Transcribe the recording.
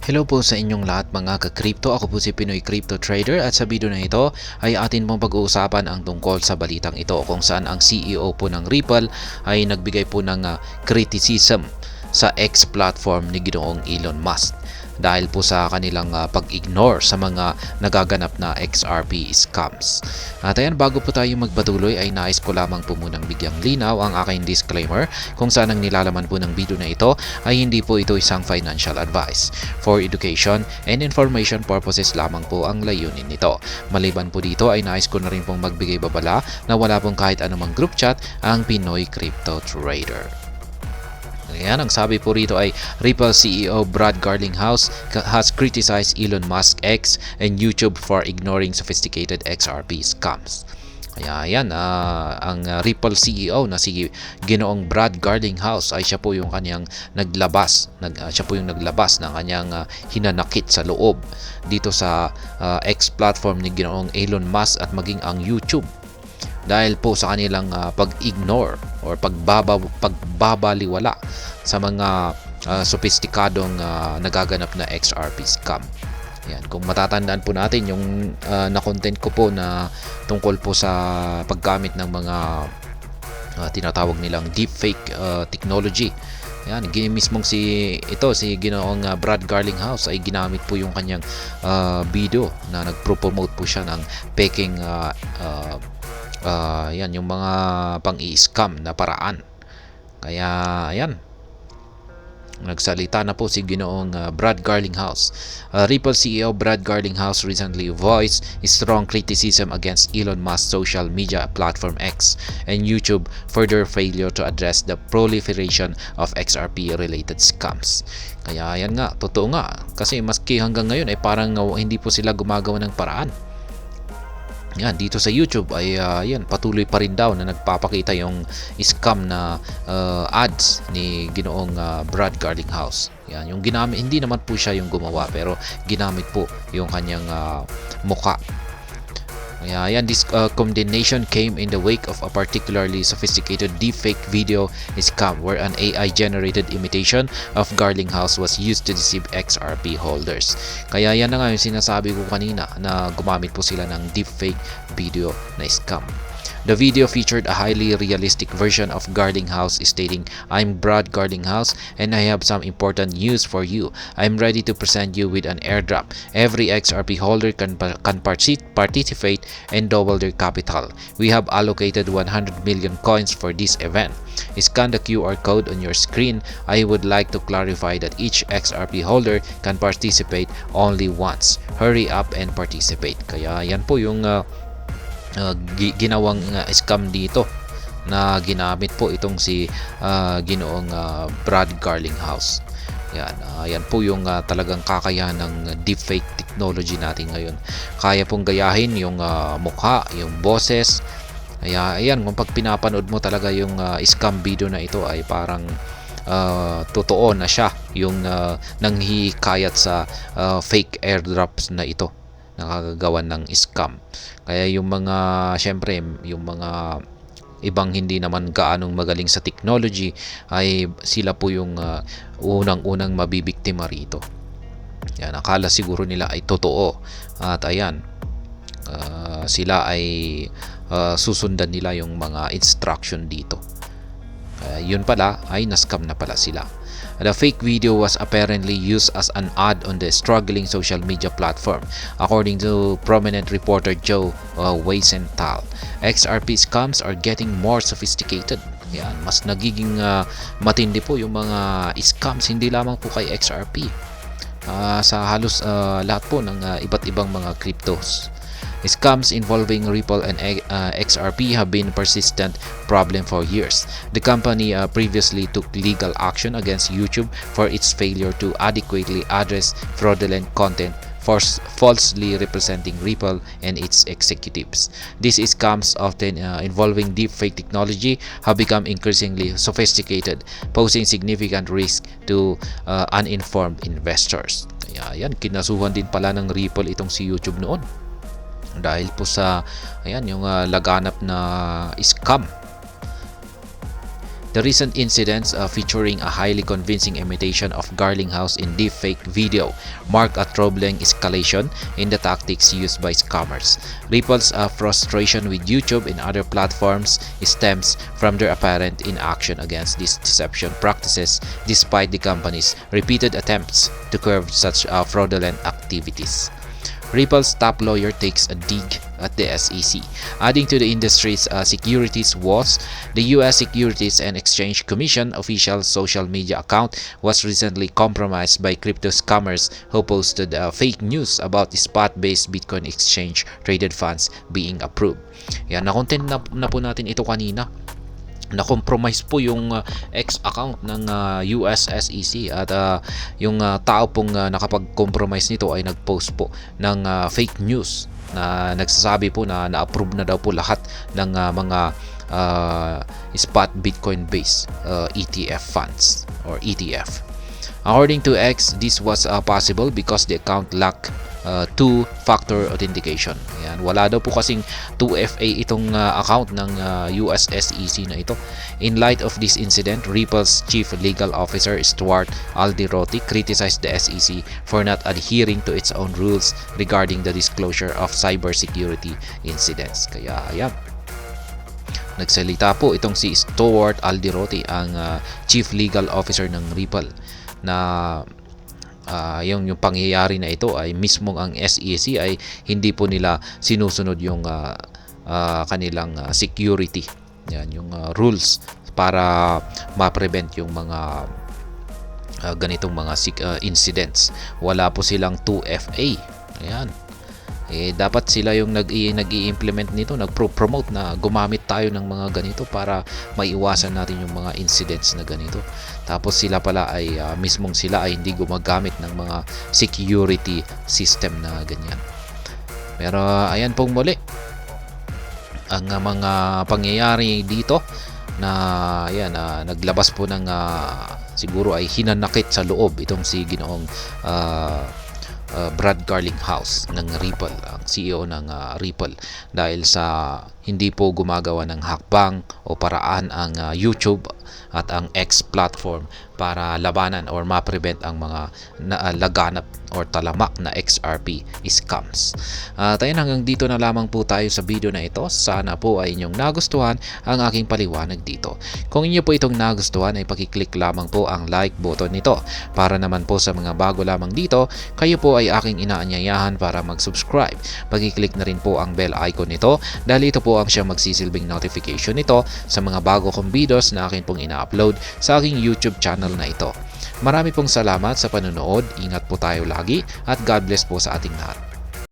Hello po sa inyong lahat mga ka-crypto. Ako po si Pinoy Crypto Trader at sa video na ito ay atin pong pag-uusapan ang tungkol sa balitang ito kung saan ang CEO po ng Ripple ay nagbigay po ng criticism sa X platform ni Ginoong Elon Musk dahil po sa kanilang pag-ignore sa mga nagaganap na XRP scams. At ayan, bago po tayo magpatuloy ay nais ko lamang po munang bigyang linaw ang aking disclaimer kung saan ang nilalaman po ng video na ito ay hindi po ito isang financial advice. For education and information purposes lamang po ang layunin nito. Maliban po dito ay nais ko na rin pong magbigay babala na wala pong kahit anumang group chat ang Pinoy Crypto Trader. Ayan, ang sabi po rito ay Ripple CEO Brad Garlinghouse has criticized Elon Musk X and YouTube for ignoring sophisticated XRP scams. Kaya ayan, ang Ripple CEO na si Ginoong Brad Garlinghouse ay siya po yung kanyang siya po yung naglabas ng kanyang hinanakit sa loob dito sa X platform ni Ginoong Elon Musk at maging ang YouTube dahil po sa kanilang pag-ignore or pagbabaliwala sa mga sophisticadong nagaganap na XRP scam. Yan, kung matatandaan po natin yung na-content ko po na tungkol po sa paggamit ng mga tinatawag nilang deepfake technology. Yan, mismong si Ginoong Brad Garlinghouse ay ginamit po yung kanyang video na nagpro-promote po siya ng peking yan yung mga pang-i-scam na paraan. Kaya ayan, nagsalita na po si Ginoong Brad Garlinghouse. Ripple CEO Brad Garlinghouse recently voiced strong criticism against Elon Musk's social media platform X and YouTube for their failure to address the proliferation of XRP-related scams. Kaya yan nga, totoo nga. Kasi maski hanggang ngayon ay parang hindi po sila gumagawa ng paraan. Yan, dito sa YouTube ay yan, patuloy pa rin daw na nagpapakita yung scam na ads ni Ginoong Brad Garlinghouse. Yan, yung ginamit, hindi naman po siya yung gumawa pero ginamit po yung kanyang mukha. Kaya yan, this condemnation came in the wake of a particularly sophisticated deepfake video scam where an AI-generated imitation of Garlinghouse was used to deceive XRP holders. Kaya yan na nga yung sinasabi ko kanina na gumamit po sila ng deepfake video na scam. The video featured a highly realistic version of Garlinghouse stating, "I'm Brad Garlinghouse and I have some important news for you. I'm ready to present you with an airdrop. Every XRP holder can participate and double their capital. We have allocated 100 million coins for this event. Scan the QR code on your screen. I would like to clarify that each XRP holder can participate only once. Hurry up and participate." Kaya yan po yung ginawang scam dito na ginamit po itong si Ginoong Brad Garlinghouse. Yan po yung talagang kakayahan ng deepfake technology natin ngayon. Kaya pong gayahin yung mukha, yung boses. Ayan, kung pag pinapanood mo talaga yung scam video na ito ay parang totoo na siya yung nanghihikayat sa fake airdrops na ito, nakakagawan ng scam. Kaya yung mga, syempre, yung mga ibang hindi naman gaanong magaling sa technology ay sila po yung unang-unang mabibiktima rito. Yan, akala siguro nila ay totoo at ayan, sila ay susundan nila yung mga instruction dito. Yun pala ay nascam na pala sila. The fake video was apparently used as an ad on the struggling social media platform, according to prominent reporter Joe Weisenthal. XRP scams are getting more sophisticated. Yan, mas nagiging matindi po yung mga scams, hindi lamang po kay XRP. Sa halos lahat po ng iba't ibang mga cryptos. Scams involving Ripple and XRP have been a persistent problem for years. The company previously took legal action against YouTube for its failure to adequately address fraudulent content falsely representing Ripple and its executives. These scams, often involving deepfake technology, have become increasingly sophisticated, posing significant risk to uninformed investors. Kaya yan, kinasuhan din pala ng Ripple itong si YouTube noon dahil po sa ayan yung laganap na scam. The recent incidents featuring a highly convincing imitation of Garlinghouse in deepfake video mark a troubling escalation in the tactics used by scammers. Ripple's frustration with YouTube and other platforms stems from their apparent inaction against these deception practices despite the company's repeated attempts to curb such fraudulent activities. Ripple's top lawyer takes a dig at the SEC. Adding to the industry's securities woes, the U.S. Securities and Exchange Commission official social media account was recently compromised by crypto scammers who posted fake news about the spot-based Bitcoin exchange traded funds being approved. Yan, na-content na po natin ito kanina. Na-compromise po yung X account ng US SEC at yung tao pong nakapag-compromise nito ay nag-post po ng fake news na nagsasabi po na na-approve na daw po lahat ng mga spot Bitcoin based ETF funds or ETF. According to X, this was possible because the account lacked two-factor authentication. Ayan, wala daw po kasing 2FA itong account ng US SEC na ito. In light of this incident, Ripple's Chief Legal Officer Stuart Alderoty criticized the SEC for not adhering to its own rules regarding the disclosure of cybersecurity incidents. Kaya ayan, nagsalita po itong si Stuart Alderoty, ang Chief Legal Officer ng Ripple, na yung pangyayari na ito ay mismong ang SEC ay hindi po nila sinusunod yung kanilang security, yan, yung rules para ma-prevent yung mga ganitong mga incidents. Wala po silang 2FA. Ayan. Dapat sila yung nag-i-implement nito, nag-promote na gumamit tayo ng mga ganito para maiwasan natin yung mga incidents na ganito. Tapos sila pala ay mismong sila ay hindi gumagamit ng mga security system na ganyan. Pero ayan pong muli ang mga pangyayari dito na ayan, naglabas po ng siguro ay hinanakit sa loob itong si Ginoong Brad Garlinghouse ng Ripple, ang CEO ng Ripple, dahil sa hindi po gumagawa ng hakbang o paraan ang YouTube at ang X platform para labanan or ma-prevent ang mga laganap or talamak na XRP scams. Tayo hanggang dito na lamang po tayo sa video na ito. Sana po ay inyong nagustuhan ang aking paliwanag dito. Kung inyo po itong nagustuhan ay pakiclick lamang po ang like button nito. Para naman po sa mga bago lamang dito, kayo po ay aking inaanyayahan para mag-subscribe. Pakiclick na rin po ang bell icon nito dahil ito po ang siyang magsisilbing notification nito sa mga bago kong videos na akin pong ina-upload sa aking YouTube channel na ito. Marami pong salamat sa panonood. Ingat po tayo lagi at God bless po sa ating lahat.